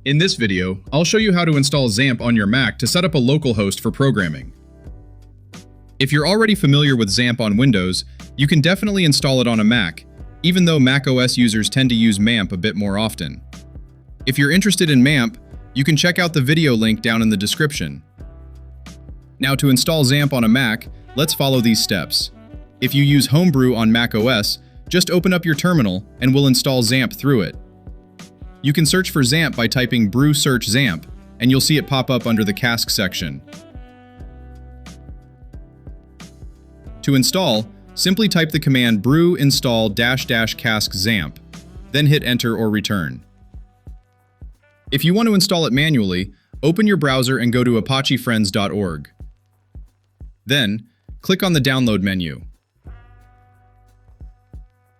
In this video, I'll show you how to install XAMPP on your Mac to set up a local host for programming. If you're already familiar with XAMPP on Windows, you can definitely install it on a Mac, even though macOS users tend to use XAMPP a bit more often. If you're interested in XAMPP, you can check out the video link down in the description. Now to install XAMPP on a Mac, let's follow these steps. If you use Homebrew on macOS, just open up your terminal and we'll install XAMPP through it. You can search for XAMPP by typing brew search XAMPP, and you'll see it pop up under the cask section. To install, simply type the command brew install --cask XAMPP, then hit enter or return. If you want to install it manually, open your browser and go to apachefriends.org. Then, click on the download menu.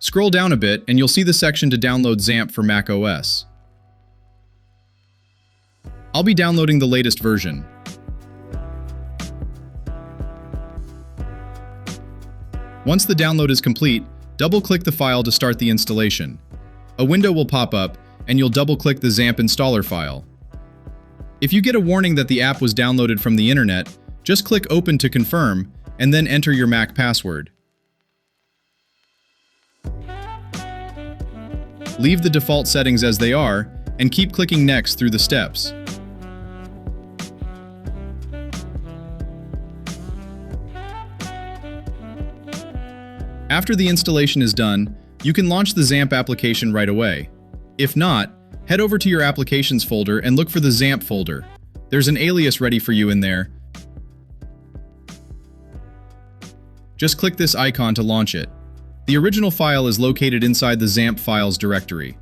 Scroll down a bit and you'll see the section to download XAMPP for macOS. I'll be downloading the latest version. Once the download is complete, double-click the file to start the installation. A window will pop up, and you'll double-click the XAMPP installer file. If you get a warning that the app was downloaded from the internet, just click Open to confirm, and then enter your Mac password. Leave the default settings as they are, and keep clicking Next through the steps. After the installation is done, you can launch the XAMPP application right away. If not, head over to your Applications folder and look for the XAMPP folder. There's an alias ready for you in there. Just click this icon to launch it. The original file is located inside the XAMPP files directory.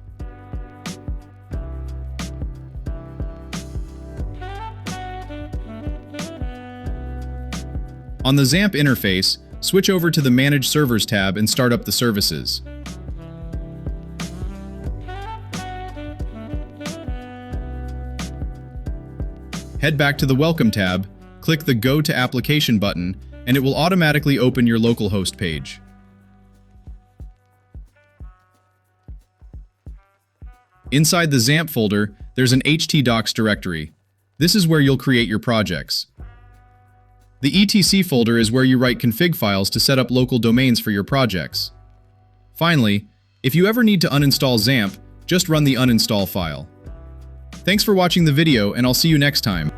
On the XAMPP interface, switch over to the Manage Servers tab and start up the services. Head back to the Welcome tab, click the Go to Application button, and it will automatically open your localhost page. Inside the XAMPP folder, there's an htdocs directory. This is where you'll create your projects. The etc folder is where you write config files to set up local domains for your projects. Finally, if you ever need to uninstall XAMPP, just run the uninstall file. Thanks for watching the video, and I'll see you next time.